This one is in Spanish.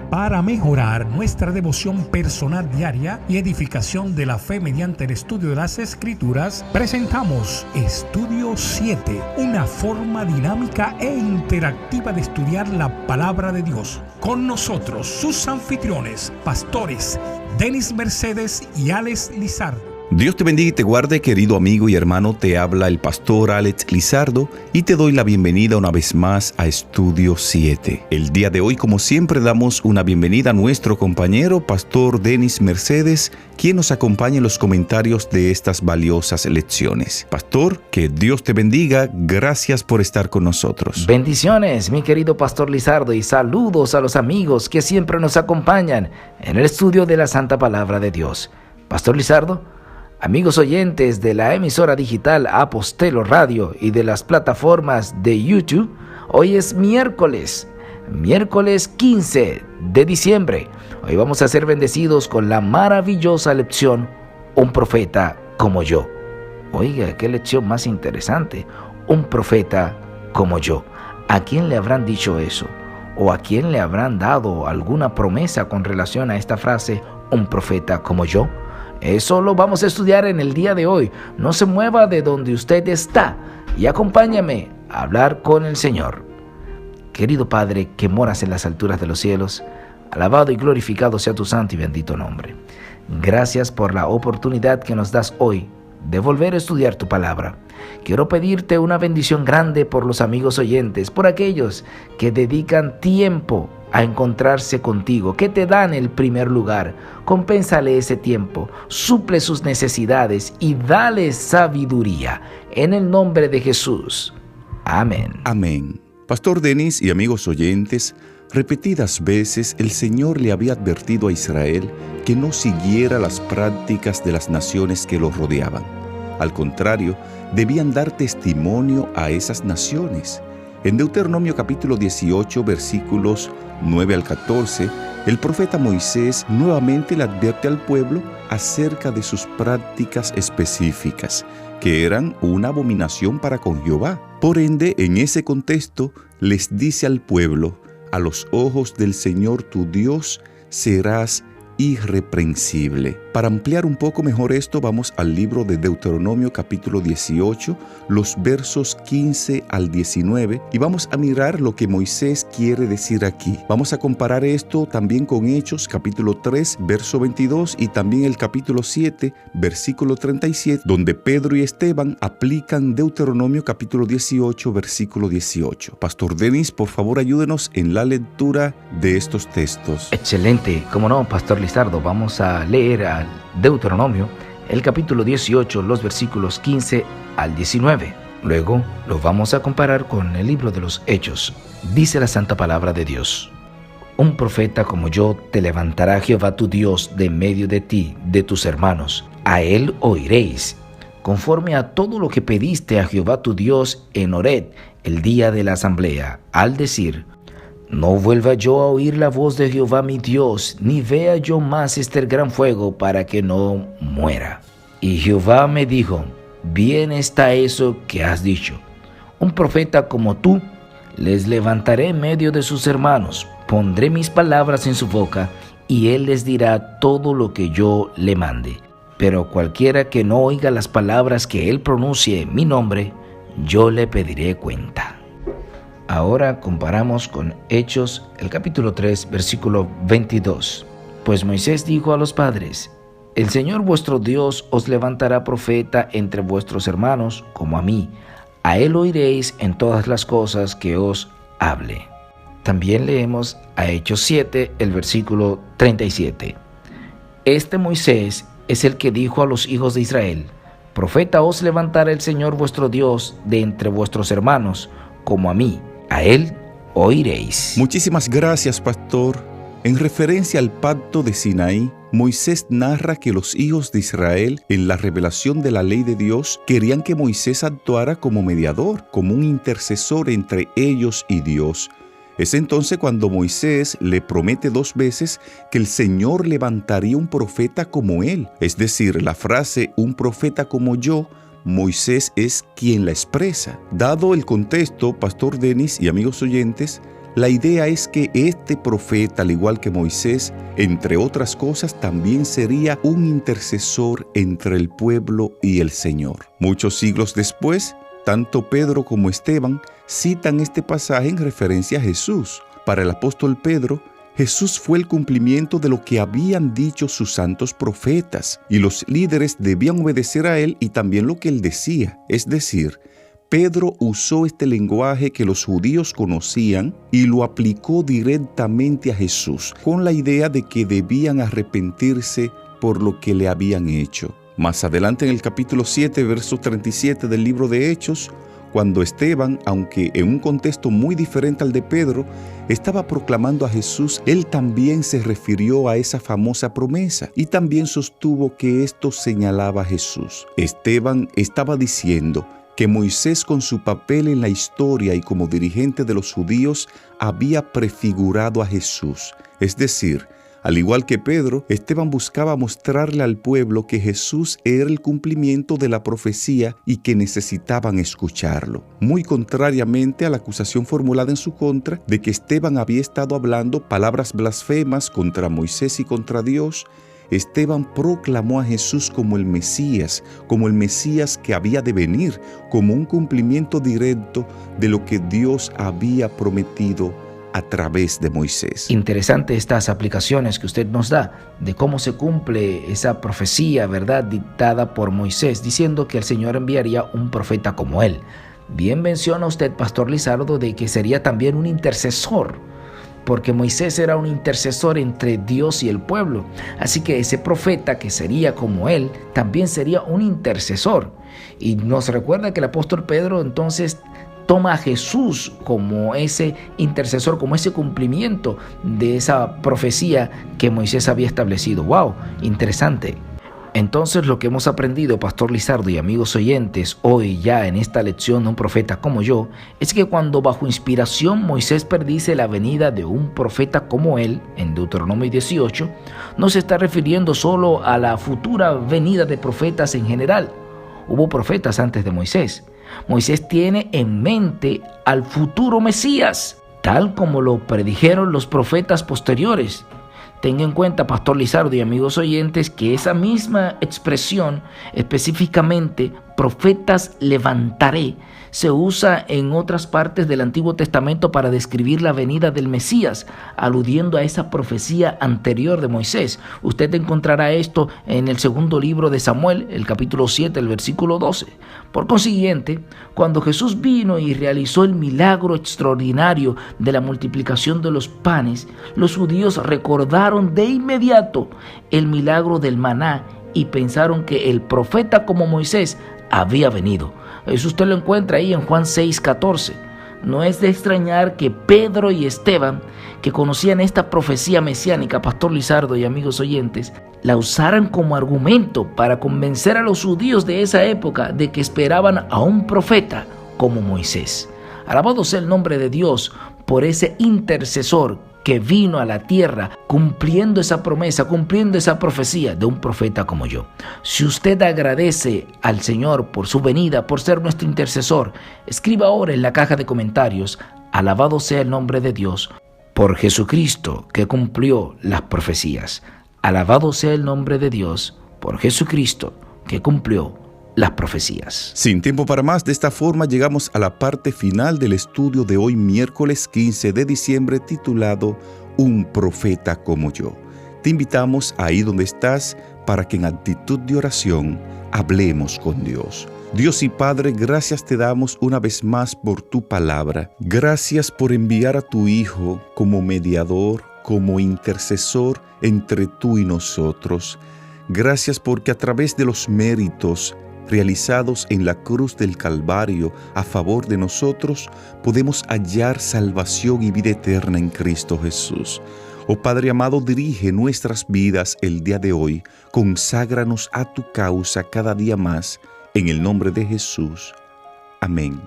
Para mejorar nuestra devoción personal diaria y edificación de la fe mediante el estudio de las Escrituras, presentamos Estudio 7, una forma dinámica e interactiva de estudiar la Palabra de Dios. Con nosotros, sus anfitriones, pastores Denis Mercedes y Alex Lizardo. Dios te bendiga y te guarde, querido amigo y hermano. Te habla el pastor Alex Lizardo y te doy la bienvenida una vez más a Estudio 7. El día de hoy, como siempre, damos una bienvenida a nuestro compañero, pastor Denis Mercedes, quien nos acompaña en los comentarios de estas valiosas lecciones. Pastor, que Dios te bendiga. Gracias por estar con nosotros. Bendiciones, mi querido pastor Lizardo, y saludos a los amigos que siempre nos acompañan en el estudio de la Santa Palabra de Dios. Pastor Lizardo, amigos oyentes de la emisora digital Apostelo Radio y de las plataformas de YouTube, hoy es miércoles 15 de diciembre. Hoy vamos a ser bendecidos con la maravillosa lección Un profeta como yo. Oiga, qué lección más interesante. Un profeta como yo. ¿A quién le habrán dicho eso? ¿O a quién le habrán dado alguna promesa con relación a esta frase, un profeta como yo? Eso lo vamos a estudiar en el día de hoy. No se mueva de donde usted está y acompáñame a hablar con el Señor. Querido Padre que moras en las alturas de los cielos, alabado y glorificado sea tu santo y bendito nombre. Gracias por la oportunidad que nos das hoy de volver a estudiar tu palabra. Quiero pedirte una bendición grande por los amigos oyentes, por aquellos que dedican tiempo a encontrarse contigo, que te dan el primer lugar. Compénsale ese tiempo, suple sus necesidades y dale sabiduría. En el nombre de Jesús. Amén. Amén. Pastor Denis y amigos oyentes, repetidas veces el Señor le había advertido a Israel que no siguiera las prácticas de las naciones que lo rodeaban. Al contrario, debían dar testimonio a esas naciones. En Deuteronomio capítulo 18, versículos 9 al 14, el profeta Moisés nuevamente le advierte al pueblo acerca de sus prácticas específicas, que eran una abominación para con Jehová. Por ende, en ese contexto, les dice al pueblo: a los ojos del Señor tu Dios serás irreprensible. Para ampliar un poco mejor esto, vamos al libro de Deuteronomio capítulo 18, los versos 15 al 19, y vamos a mirar lo que Moisés quiere decir aquí. Vamos a comparar esto también con Hechos capítulo 3, verso 22, y también el capítulo 7, versículo 37, donde Pedro y Esteban aplican Deuteronomio capítulo 18, versículo 18. Pastor Denis, por favor, ayúdenos en la lectura de estos textos. Excelente, cómo no, Pastor Lizardo. Vamos a leer al Deuteronomio, el capítulo 18, los versículos 15 al 19. Luego lo vamos a comparar con el libro de los Hechos. Dice la santa palabra de Dios: un profeta como yo te levantará Jehová tu Dios de medio de ti, de tus hermanos. A él oiréis, conforme a todo lo que pediste a Jehová tu Dios en Horeb, el día de la asamblea, al decir: no vuelva yo a oír la voz de Jehová mi Dios, ni vea yo más este gran fuego, para que no muera. Y Jehová me dijo: bien está eso que has dicho. Un profeta como tú les levantaré en medio de sus hermanos, pondré mis palabras en su boca, y él les dirá todo lo que yo le mande. Pero cualquiera que no oiga las palabras que él pronuncie en mi nombre, yo le pediré cuenta. Ahora comparamos con Hechos, el capítulo 3, versículo 22. Pues Moisés dijo a los padres: el Señor vuestro Dios os levantará profeta entre vuestros hermanos, como a mí. A él oiréis en todas las cosas que os hable. También leemos a Hechos 7, el versículo 37. Este Moisés es el que dijo a los hijos de Israel: profeta os levantará el Señor vuestro Dios de entre vuestros hermanos, como a mí. A él oiréis. Muchísimas gracias, pastor. En referencia al pacto de Sinaí, Moisés narra que los hijos de Israel, en la revelación de la ley de Dios, querían que Moisés actuara como mediador, como un intercesor entre ellos y Dios. Es entonces cuando Moisés le promete 2 veces que el Señor levantaría un profeta como él. Es decir, la frase "un profeta como yo", Moisés es quien la expresa. Dado el contexto, Pastor Denis y amigos oyentes, La idea es que este profeta, al igual que Moisés, entre otras cosas, también sería un intercesor entre el pueblo y el Señor. Muchos siglos después, tanto Pedro como Esteban citan este pasaje en referencia a Jesús. Para el apóstol Pedro, Jesús fue el cumplimiento de lo que habían dicho sus santos profetas, y los líderes debían obedecer a él y también lo que él decía. Es decir, Pedro usó este lenguaje que los judíos conocían y lo aplicó directamente a Jesús, con la idea de que debían arrepentirse por lo que le habían hecho. Más adelante en el capítulo 7, verso 37 del libro de Hechos, cuando Esteban, aunque en un contexto muy diferente al de Pedro, estaba proclamando a Jesús, él también se refirió a esa famosa promesa y también sostuvo que esto señalaba a Jesús. Esteban estaba diciendo que Moisés, con su papel en la historia y como dirigente de los judíos, había prefigurado a Jesús. Es decir, al igual que Pedro, Esteban buscaba mostrarle al pueblo que Jesús era el cumplimiento de la profecía y que necesitaban escucharlo. Muy contrariamente a la acusación formulada en su contra de que Esteban había estado hablando palabras blasfemas contra Moisés y contra Dios, Esteban proclamó a Jesús como el Mesías que había de venir, como un cumplimiento directo de lo que Dios había prometido a través de Moisés. Interesante estas aplicaciones que usted nos da de cómo se cumple esa profecía, ¿verdad?, dictada por Moisés, diciendo que el Señor enviaría un profeta como él. Bien menciona usted, Pastor Lizardo, de que sería también un intercesor, porque Moisés era un intercesor entre Dios y el pueblo. Así que ese profeta que sería como él, también sería un intercesor. Y nos recuerda que el apóstol Pedro entonces toma a Jesús como ese intercesor, como ese cumplimiento de esa profecía que Moisés había establecido. ¡Wow! Interesante. Entonces, lo que hemos aprendido, Pastor Lizardo y amigos oyentes, hoy ya en esta lección de un profeta como yo, es que cuando bajo inspiración Moisés predice la venida de un profeta como él, en Deuteronomio 18, no se está refiriendo solo a la futura venida de profetas en general. Hubo profetas antes de Moisés. Moisés tiene en mente al futuro Mesías, tal como lo predijeron los profetas posteriores. Tenga en cuenta, Pastor Lizardo y amigos oyentes, que esa misma expresión, específicamente profetas levantaré, se usa en otras partes del Antiguo Testamento para describir la venida del Mesías, aludiendo a esa profecía anterior de Moisés. Usted encontrará esto en el segundo libro de Samuel, el capítulo 7, el versículo 12. Por consiguiente, cuando Jesús vino y realizó el milagro extraordinario de la multiplicación de los panes, los judíos recordaron de inmediato el milagro del maná y pensaron que el profeta como Moisés había venido. Eso usted lo encuentra ahí en Juan 6:14. No es de extrañar que Pedro y Esteban, que conocían esta profecía mesiánica, Pastor Lizardo y amigos oyentes, la usaran como argumento para convencer a los judíos de esa época de que esperaban a un profeta como Moisés. Alabado sea el nombre de Dios por ese intercesor que vino a la tierra cumpliendo esa promesa, cumpliendo esa profecía de un profeta como yo. Si usted agradece al Señor por su venida, por ser nuestro intercesor, escriba ahora en la caja de comentarios: alabado sea el nombre de Dios por Jesucristo que cumplió las profecías. Alabado sea el nombre de Dios por Jesucristo que cumplió las profecías. Sin tiempo para más, de esta forma llegamos a la parte final del estudio de hoy, miércoles 15 de diciembre, titulado Un profeta como yo. Te invitamos ahí donde estás para que en actitud de oración hablemos con Dios. Dios y Padre, gracias te damos una vez más por tu palabra. Gracias por enviar a tu Hijo como mediador, como intercesor entre tú y nosotros. Gracias porque a través de los méritos realizados en la cruz del Calvario a favor de nosotros, podemos hallar salvación y vida eterna en Cristo Jesús. Oh Padre amado, dirige nuestras vidas el día de hoy, conságranos a tu causa cada día más, en el nombre de Jesús. Amén.